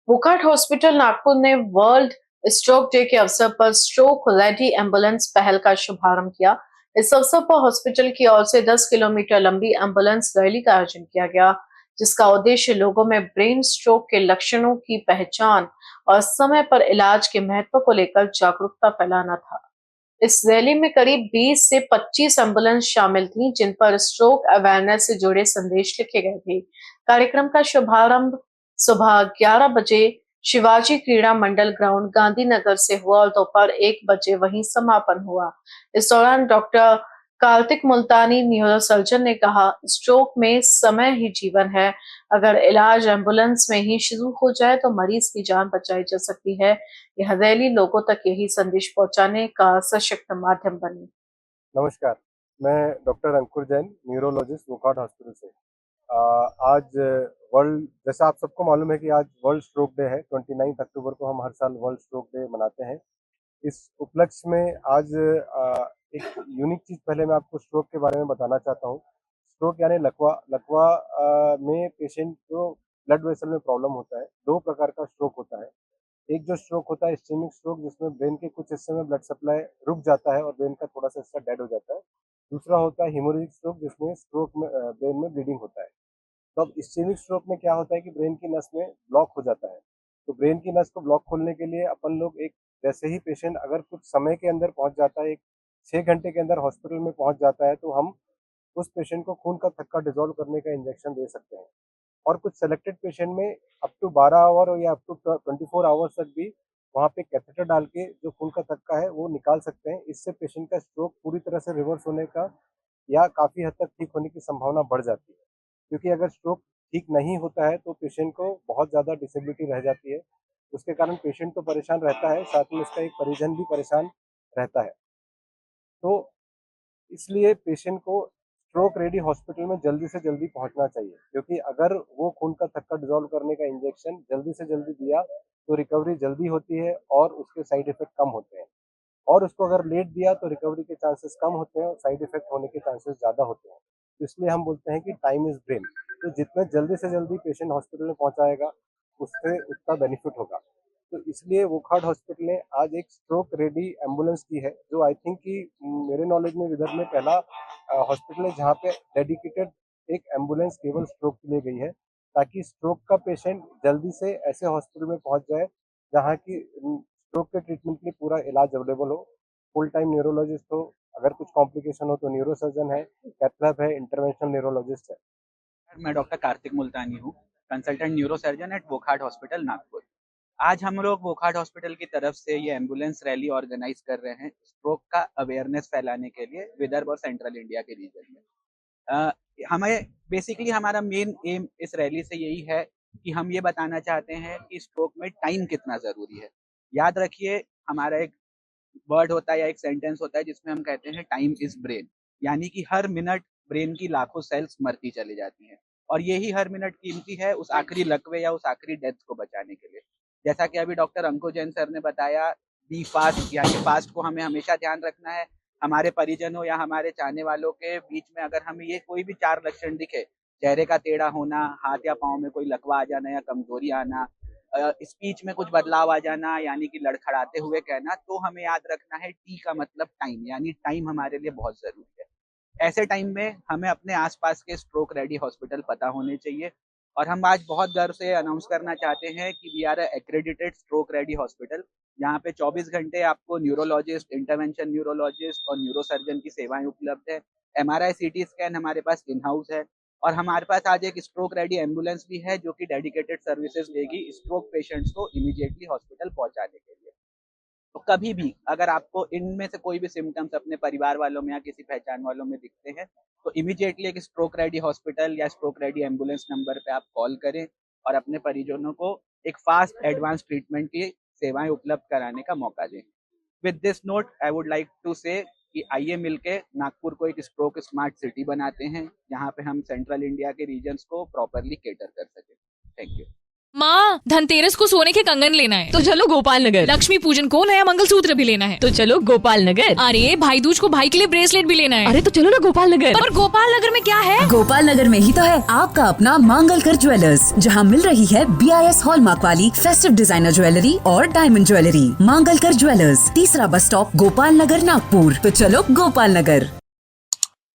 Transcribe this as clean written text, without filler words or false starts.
वोकार्ट hospital Nagpur ने world stroke day के अवसर पर स्ट्रोक रेडी एम्बुलेंस पहल का शुभारंभ किया। इस अवसर पर हॉस्पिटल की ओर से 10 किलोमीटर लंबी एम्बुलेंस रैली का आयोजन किया गया, जिसका उद्देश्य लोगों में ब्रेन स्ट्रोक के लक्षणों की पहचान और समय पर इलाज के महत्व को लेकर जागरूकता फैलाना था। इस रैली में करीब 20 से 25 एम्बुलेंस शामिल थीं, जिन पर स्ट्रोक अवेयरनेस से जुड़े संदेश लिखे गए थे। कार्यक्रम का शुभारंभ सुबह 11 बजे शिवाजी क्रीड़ा मंडल ग्राउंड गांधीनगर से हुआ और दोपहर 1 बजे वहीं समापन हुआ। इस दौरान डॉक्टर कार्तिक मुल्तानी न्यूरोसर्जन ने कहा, स्ट्रोक में समय ही जीवन है। अगर इलाज एम्बुलेंस में ही शुरू हो जाए तो मरीज की जान बचाई जा सकती है। यह रैली लोगों तक यही संदेश पहुंचाने का सशक्त माध्यम बनी। नमस्कार, मैं डॉक्टर अंकुर जैन, न्यूरोलॉजिस्ट वोकार्ट हॉस्पिटल से। आज वर्ल्ड, जैसा आप सबको मालूम है कि आज वर्ल्ड स्ट्रोक डे है। 29 अक्टूबर को हम हर साल वर्ल्ड स्ट्रोक डे मनाते हैं। इस उपलक्ष्य में आज एक यूनिक चीज़ पहले मैं आपको स्ट्रोक के बारे में बताना चाहता हूँ। स्ट्रोक यानी लकवा। लकवा में पेशेंट को ब्लड वेसल में प्रॉब्लम होता है। 2 प्रकार का स्ट्रोक होता है। एक जो स्ट्रोक होता है इस्केमिक स्ट्रोक, जिसमें ब्रेन के कुछ हिस्से में ब्लड सप्लाई रुक जाता है और ब्रेन का थोड़ा सा हिस्सा डेड हो जाता है। दूसरा होता है हेमोरेजिक स्ट्रोक, जिसमें स्ट्रोक में ब्रेन में ब्लीडिंग होता है। तो अब इस्केमिक स्ट्रोक में क्या होता है कि ब्रेन की नस में ब्लॉक हो जाता है। तो ब्रेन की नस को ब्लॉक खोलने के लिए अपन लोग एक, जैसे ही पेशेंट अगर कुछ समय के अंदर पहुंच जाता है, एक 6 घंटे के अंदर हॉस्पिटल में पहुंच जाता है, तो हम उस पेशेंट को खून का थक्का डिजोल्व करने का इंजेक्शन दे सकते हैं। और कुछ सेलेक्टेड पेशेंट में अप टू 12 आवर या अप टू 24 आवर्स तक भी वहाँ पे कैथेटर डाल के जो खून का थक्का है वो निकाल सकते हैं। इससे पेशेंट का स्ट्रोक पूरी तरह से रिवर्स होने का या काफ़ी हद तक ठीक होने की संभावना बढ़ जाती है। क्योंकि अगर स्ट्रोक ठीक नहीं होता है तो पेशेंट को बहुत ज़्यादा डिसेबिलिटी रह जाती है। उसके कारण पेशेंट तो परेशान रहता है, साथ में उसका एक परिजन भी परेशान रहता है। तो इसलिए पेशेंट को स्ट्रोक रेडी हॉस्पिटल में जल्दी से जल्दी पहुंचना चाहिए, क्योंकि अगर वो खून का थक्का डिजोल्व करने का इंजेक्शन जल्दी से जल्दी दिया तो रिकवरी जल्दी होती है और उसके साइड इफेक्ट कम होते हैं। और उसको अगर लेट दिया तो रिकवरी के चांसेस कम होते हैं और साइड इफेक्ट होने के चांसेस ज़्यादा होते हैं। तो इसलिए हम बोलते हैं कि टाइम इज ब्रेन। तो जितना जल्दी से जल्दी पेशेंट हॉस्पिटल में पहुंचाएगा उससे उसका बेनिफिट होगा। तो इसलिए वोकहार्ट हॉस्पिटल ने आज एक स्ट्रोक रेडी एम्बुलेंस की है, जो आई थिंक कि मेरे नॉलेज में विदर्भ में पहला हॉस्पिटल है जहाँ पे डेडिकेटेड एक एम्बुलेंस केवल स्ट्रोक के लिए गई है, ताकि स्ट्रोक का पेशेंट जल्दी से ऐसे हॉस्पिटल में पहुंच जाए जहाँ की स्ट्रोक के ट्रीटमेंट के लिए पूरा इलाज अवेलेबल हो। फुल टाइम न्यूरोलॉजिस्ट हो, अगर कुछ कॉम्प्लिकेशन हो तो न्यूरोसर्जन है, कैथ है, इंटरवेंशनल न्यूरोलॉजिस्ट है। मैं डॉक्टर कार्तिक मुल्तानी हूँ, consultant neuro surgeon eight Wockhardt hospital Nagpur. आज हम लोग वोकहार्ट हॉस्पिटल की तरफ से ये एम्बुलेंस रैली ऑर्गेनाइज कर रहे हैं स्ट्रोक का अवेयरनेस फैलाने के लिए विदर्भ और सेंट्रल इंडिया के रीजन में। अ, हमें बेसिकली हमारा मेन एम इस रैली से यही है कि हम ये बताना चाहते हैं कि स्ट्रोक में टाइम कितना ज़रूरी है। याद रखिए, हमारा एक वर्ड होता है या एक सेंटेंस होता है जिसमें हम कहते हैं टाइम इज ब्रेन, यानी कि हर मिनट ब्रेन की लाखों सेल्स मरती चली जाती हैं और यही हर मिनट कीमती है उस आखिरी लकवे या उस आखिरी डेथ को बचाने के लिए। जैसा कि अभी डॉक्टर अंकुर जैन सर ने बताया, बी फास्ट, यानी फास्ट को हमें हमेशा ध्यान रखना है। हमारे परिजनों या हमारे चाहने वालों के बीच में अगर हमें ये कोई भी 4 लक्षण दिखे, चेहरे का टेढ़ा होना, हाथ या पाँव में कोई लकवा आ जाना या कमजोरी आना, स्पीच में कुछ बदलाव आ जाना यानी कि लड़खड़ाते हुए कहना, तो हमें याद रखना है टी का मतलब टाइम, यानी टाइम हमारे लिए बहुत जरूरी है। ऐसे टाइम में हमें अपने आसपास के स्ट्रोक रेडी हॉस्पिटल पता होने चाहिए। और हम आज बहुत गर्व से अनाउंस करना चाहते हैं कि we are accredited stroke ready hospital, जहाँ पे 24 घंटे आपको न्यूरोलॉजिस्ट, इंटरवेंशन न्यूरोलॉजिस्ट और न्यूरोसर्जन की सेवाएं उपलब्ध है। एमआरआई सीटी स्कैन हमारे पास इन हाउस है। और हमारे पास आज एक स्ट्रोक रेडी एम्बुलेंस भी है जो कि डेडिकेटेड सर्विसेज देगी स्ट्रोक पेशेंट्स को इमीडिएटली हॉस्पिटल पहुंचाने के लिए। तो कभी भी अगर आपको इनमें से कोई भी सिम्टम्स अपने परिवार वालों में या किसी पहचान वालों में दिखते हैं, तो इमीडिएटली एक स्ट्रोक रेडी हॉस्पिटल या स्ट्रोक रेडी एम्बुलेंस नंबर पे आप कॉल करें और अपने परिजनों को एक फास्ट एडवांस ट्रीटमेंट की सेवाएं उपलब्ध कराने का मौका दें। With this note I would like to say कि आइए मिलके नागपुर को एक स्ट्रोक स्मार्ट सिटी बनाते हैं, जहाँ पे हम सेंट्रल इंडिया के रीजन्स को प्रॉपरली केटर कर सकें। Thank you. माँ, धनतेरस को सोने के कंगन लेना है। तो चलो गोपाल नगर। लक्ष्मी पूजन को नया मंगलसूत्र भी लेना है। तो चलो गोपाल नगर। अरे भाई दूज को भाई के लिए ब्रेसलेट भी लेना है। अरे तो चलो ना गोपाल नगर। पर गोपाल नगर में क्या है? गोपाल नगर में ही तो है आपका अपना मांगलकर ज्वेलर्स, जहां मिल रही है BIS हॉलमार्क वाली फेस्टिव डिजाइनर ज्वेलरी और डायमंड ज्वेलरी। मांगलकर ज्वेलर्स, तीसरा बस स्टॉप, गोपाल नगर, नागपुर। तो चलो गोपाल नगर।